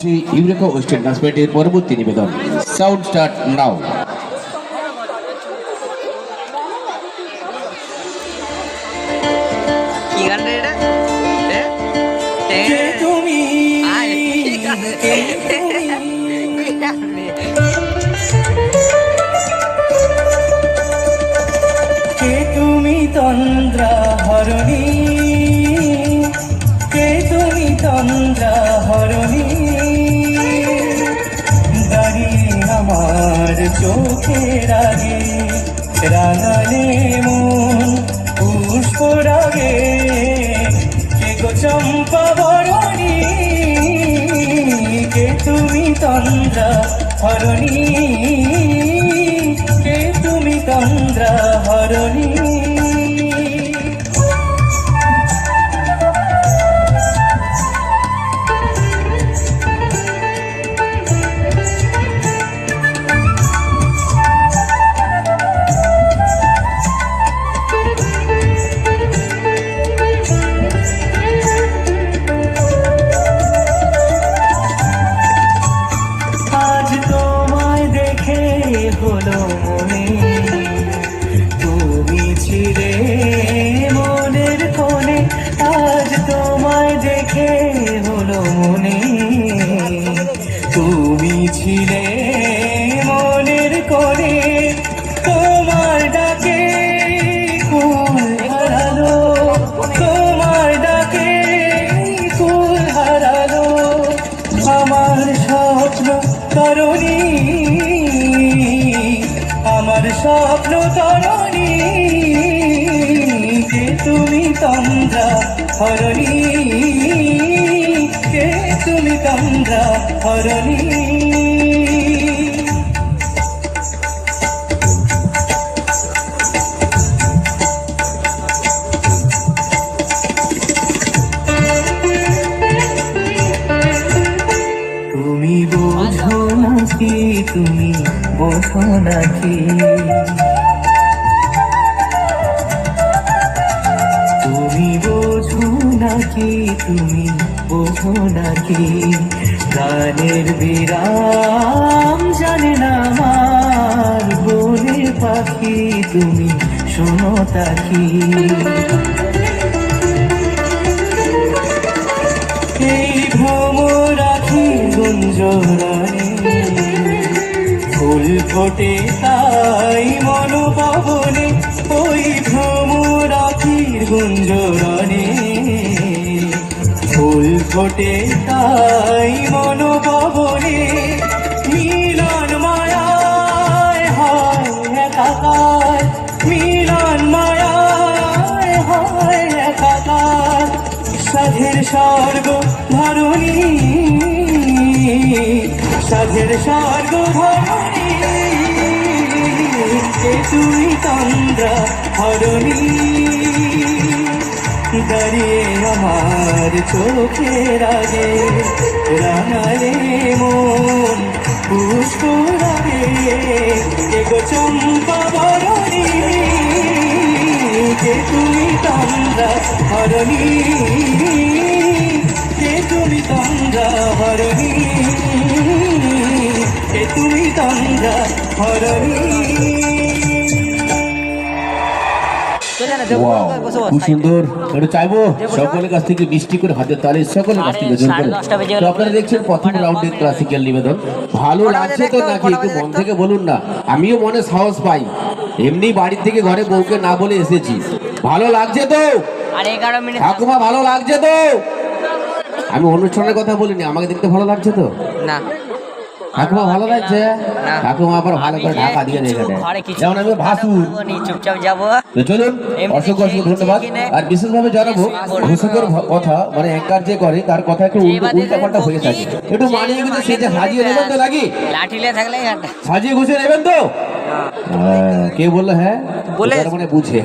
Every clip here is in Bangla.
শ্রী ইউরেকা ওয়েস্টার্ন ডান্স ব্যান্ডের পরবর্তী নিবেদন সাউন্ড স্টার্ট নাও। কি গান রে এটা? তুমি কে তুমি তন্দ্রা হরণী, কে তুমি তন্দ্রা হরণী, দাঁড়িয়ে আমার চোখের আগে রাঙালে মন পুষ্প রাগে, কে গো চম্পা বরণী, কে তুমি তন্দ্রা হরণী, কে তুমি তন্দ্রা হরণী। আজ তোমায় দেখে হলো মনে, তুমি ছিলে মনের কোণে, আজ তোমায় দেখে হলো মনে, তুমি ছিলে মনের কোণে, তোমার ডাকে কুল হারালো, তোমার ডাকে কুল হারালো আমার স্বপ্ন তরণী, আমার স্বপ্ন তরণী, কে তুমি তন্দ্রা হরণী, কে তুমি তন্দ্রা হরণী। তুমি বোঝো নাকি, তুমি বোঝো নাকি, তুমি বোঝো নাকি, তুমি বোঝো নাকি, গানের বিরাম জানে না আমার বনের পাখি, তুমি শোনো তাকি, এই ভ্রমরাখি গুঞ্জরানে ফুল ফোটে তাই মনোপাবনে, ওই ভ্রমরাখির গুঞ্জরানে ফুল ফোটে তাই মনোপাবনে, মিলন মায়ায় হয় একাকার, মিলন মায়ায় হয় একাকার, সাধের স্বর্গ ধরণী, সাধের স্বর্গ ধরণী, কে তুমি তন্দ্রা হরণী, দাঁড়িয়ে আমার চোখের আগে রাঙালে মন পুষ্প রাগে, কে গো চম্পা বরণী, কে তুমি তন্দ্রা হরণী, কে তুমি তন্দ্রা হরণী, কে তুমি তন্দ্রা হরণী। ওয়াও, খুব সুন্দর। একটু চাইবো সকলের কাছ থেকে মিষ্টি করে হাতের তালে সকলের কাছ থেকে জোর করে। তো আপনারা দেখছেন প্রথম রাউন্ডের ক্লাসিক্যাল নিবেদন। ভালো লাগছে তো নাকি একটু মন থেকে বলুন না, আমিও মনে সাহস পাই, এমনি বাড়ি থেকে ঘরে বউকে না বলে এসেছি। ভালো লাগছে তো ঠাকুমা, ভালো লাগছে তো? আমি অনুষ্ঠানের কথা বলিনি, আমাকে দেখতে ভালো লাগছে তো? না ঠাকুমা ভালো লাগছে? ঠাকুমা আবার ভালো করে ঢাকা দিয়ে দেয়, যেমন আমি ভাসুর। চুপচাপ যাবো। তো চলুন, অসংখ্য অসংখ্য ধন্যবাদ। আর বিশেষভাবে জানাবো ঘোষকের কথা, মানে অ্যাঙ্কার যে করে তার কথা একটু উল্টা পাল্টা হয়ে থাকে, একটু মানিয়ে কিন্তু সেটা সাজিয়ে নেবেন তো নাকি? লাঠিলে থাকলে সাজিয়ে গুছিয়ে নেবেন তো? কে বললো? হ্যাঁ, বলে মানে বুঝে।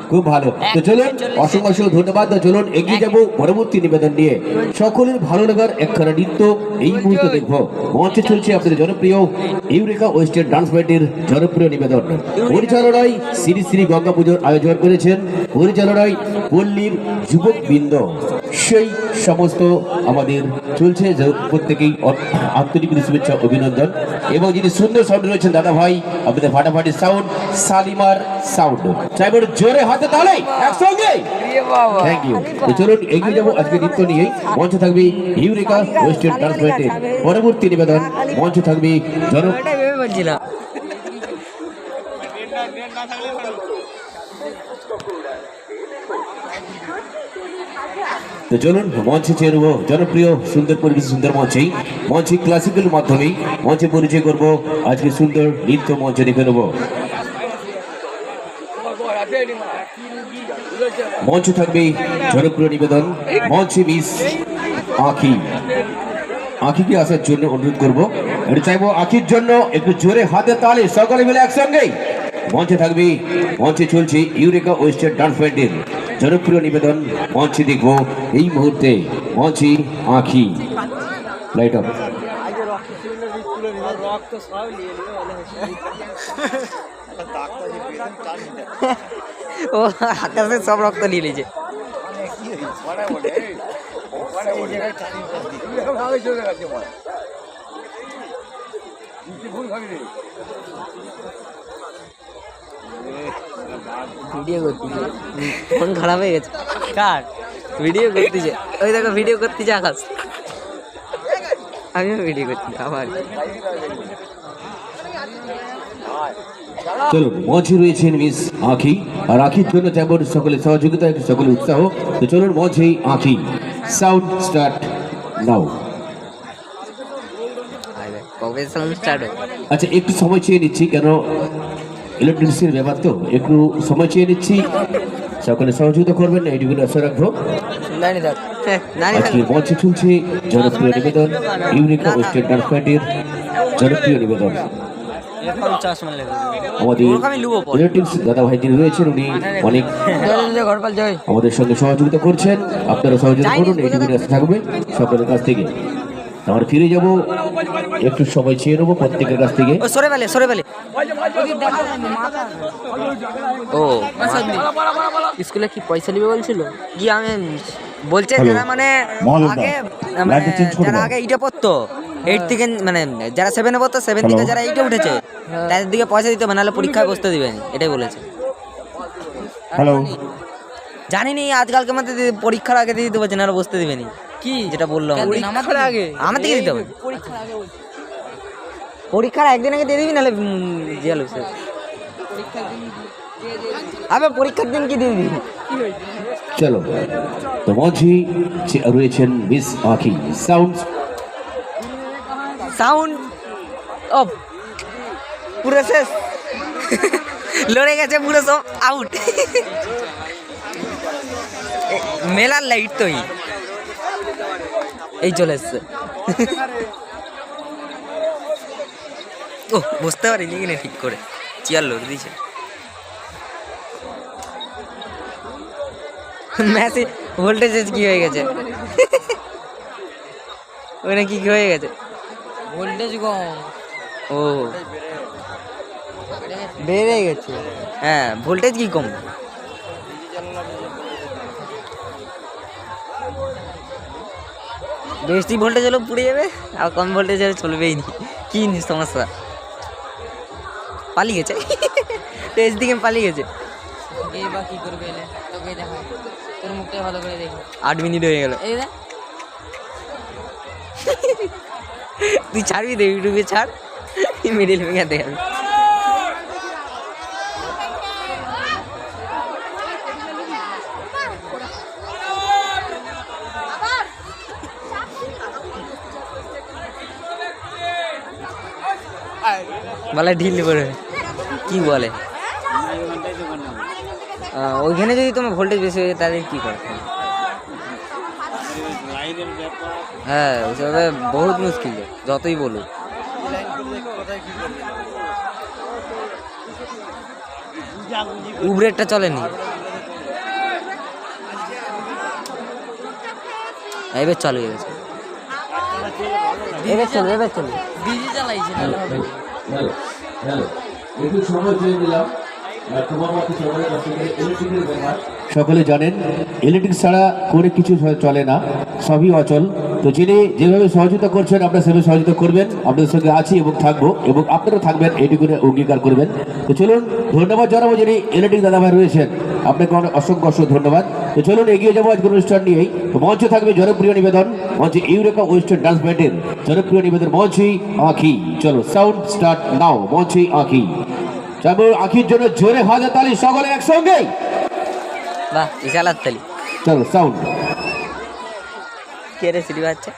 খুব ভালো। তো চলুন অসংখ্য অসংখ্য ধন্যবাদ। তো চলুন এগিয়ে যাব পরবর্তী নিবেদন নিয়ে। সকলের ভালো লাগার একখানা নৃত্য এই মুহূর্তে দেখবো। মঞ্চে চলছে আপনাদের জনপ্রিয় ইউরেকা ওয়েস্টার্ন ডান্স ব্যান্ডের জনপ্রিয় নিবেদন। পরিচালনায় শ্রী শ্রী গঙ্গা পুজোর আয়োজন করেছেন পরিচালনায় পল্লীর যুবক বৃন্দ। সেই সমস্ত আমাদের চলছে যে প্রত্যেকেই আন্তরিক শুভেচ্ছা অভিনন্দন। এবং যিনি সুন্দর সাউন্ড রয়েছেন দাদা ভাই আপনাদের ফাটাফাটি সাউন্ড শালিমার সাউন্ড। চাইবার জোরে হাতে তালে একসঙ্গে। Thank you. তো চলুন এগিয়ে যাবো আজকে নৃত্য নিয়ে। মঞ্চে থাকবে ইউরেকা ওয়েস্টার্ন ডান্স ব্যান্ডের পরবর্তী নিবেদন। মঞ্চে থাকবে বলছিলাম তো চলুন মঞ্চে চেয়ে নেবো জনপ্রিয় সুন্দর পরিবেশ সুন্দর মঞ্চেই মঞ্চে ক্লাসিক্যাল মাধ্যমেই মঞ্চে পরিচয় করব আজকে সুন্দর নৃত্য মঞ্চে দেখে নেব। মঞ্চে থাকবে জনপ্রিয় নিবেদন। মঞ্চে মিস আঁখি। আঁখিকে আসার জন্য অনুরোধ করবো। একটু চাইবো আঁখির জন্য একটু জোরে হাতে তালে সকলে মিলে একসঙ্গে। মঞ্চে থাকবে মঞ্চে চলছে ইউরেকা ওয়েস্টার্ন ডান্স ব্যান্ডের জনপ্রিয় নিবেদন। মঞ্চে দেখবো এই মুহূর্তে মঞ্চে আঁখি। Light off. ও আকাশে সব রক্ত নিয়ে নিয়েছে। ভিডিও করতেছে, ফোন খারাপ হয়ে গেছে। কার ভিডিও করতেছে? ওই দেখো ভিডিও করতেছে আকাশ। আমিও ভিডিও করছি আমার। চলুন মঞ্চে রয়েছেন মিস আঁখি। আর আঁখির জন্য যেমন সকলের সহযোগিতা সকলের উৎসাহ। তো চলুন মঞ্চে আঁখি। Sound start now. কবে সাউন্ড স্টার্ট হয়? আচ্ছা একটু সময় চেয়ে নিচ্ছি, কেন ইলেকট্রিক্সের ব্যাপার তো একটু সময় চেয়ে নিচ্ছি। সকলে সহযোগিতা করবেন না এইটুকু আশা রাখবো। আজকে মঞ্চে চলছে জনপ্রিয় নিবেদন ইউরেকা ওয়েস্টার্ন ডান্স ব্যান্ডের জনপ্রিয় নিবেদন। আমাদের রিলেটিভস দাদা ভাই যিনি রয়েছেন উনি অনেক আমাদের সঙ্গে সহযোগিতা করছেন। আপনারা সহযোগিতা করুন এইটুকু আশা থাকবে সকলের কাছ থেকে। আমরা ফিরে যাব, একটু সময় চেয়ে নেবো প্রত্যেকের কাছ থেকে। সরে পেলে ও স্কুলে কি পয়সা নিবে বলছিল কি? আমি বলছে যারা মানে আগে যারা আগে এইটা পড়তো 8 থেকে মানে যারা 7-এ পড়তো 7 থেকে যারা 8-এ উঠেছে তাদের দিকে পয়সা দিতে হবে, নাহলে পরীক্ষায় বসতে দিবেন, এটাই বলেছে। হ্যালো, জানিনি আজকালকে মধ্যে পরীক্ষার আগে দিয়ে দিতে পারছে, নাহলে বসতে দিবেনি। কি যেটা বললো আমার দিকে দিতে হবে। পরীক্ষার একদিন আগে দিয়ে দিবি, নাহলে জেল হয়েছে। আবে পরীক্ষার দিন কি দিবি? চলো তো মঞ্চে রয়েছেন মিস আঁখি। Sound of. পুরো শেষ, লড়ে গেছে পুরো, সব আউট। মেলার লাইট তো এই চলে এসছে। ও বুঝতে পারিনি কিনা ঠিক করে চেয়ার লোক দিয়েছে। ম্যাচে ভোল্টেজ কি হয়ে গেছে? ওখানে কি হয়ে গেছে? ভোল্টেজ কম। ও বেড়ে গেছে। হ্যাঁ ভোল্টেজ কি কম? বেশি ভোল্টেজ হলেও পুড়ে যাবে, আর কম ভোল্টেজ হলে চলবেই নি। কি সমস্যা? পালিয়ে গেছে, টেস্ট দিকে পালিয়ে গেছে। বা কি করবে এলে তোকে দেখা, তোর মুখটা ভালো করে দেখি। 8 মিনিট হয়ে গেল। এই দেখ তুই ছাড়বি তো, ইউটিউবে ছাড়, মিডিল ফিঙ্গার দেখাবি। বলে ঢিল পড়ে কি বলে? ওইখানে যদি তোমার ভোল্টেজ বেশি হয়ে যায় তাহলে কি করতে? হ্যাঁ ওইভাবে বহুত মুশকিল, যতই বলুক। উবরেটটা চলেনি, এবার চলো এবার চলো বিজি চালাইছে একটু সময় চেয়ে দিলাম তোমার মতো সকলের কাছ থেকে ইলেকট্রিকের ব্যাপার সকলে জানেন ইলেকট্রিক ছাড়া করে কিছু চলে না, সবই অচল। তো যিনি যেভাবে সহযোগিতা করছেন আপনারা সেভাবে সহযোগিতা করবেন, আপনাদের সঙ্গে আছি এবং থাকবো এবং আপনারাও থাকবেন এইটুকু অঙ্গীকার করবেন। তো চলুন ধন্যবাদ জানাবো যিনি ইলেকট্রিক দাদাভাই রয়েছেন, আপনাকে অনেক অসংখ্য ধন্যবাদ। তো চলুন এগিয়ে যাবো আজকের অনুষ্ঠান নিয়েই। তো মঞ্চে থাকবে জনপ্রিয় নিবেদন, মঞ্চে ইউরেকা ওয়েস্টার্ন ডান্স ব্যান্ডের জনপ্রিয় নিবেদন মঞ্চে আঁখি। চলো সাউন্ড স্টার্ট নাও, মঞ্চে আঁখি। চাইবো আঁখির জন্য জোরে হাজার তালি সকলে একসঙ্গে। বাহ ইশালাত তালি। চলো সাউন্ড। কে রে সিটি বাচ্চা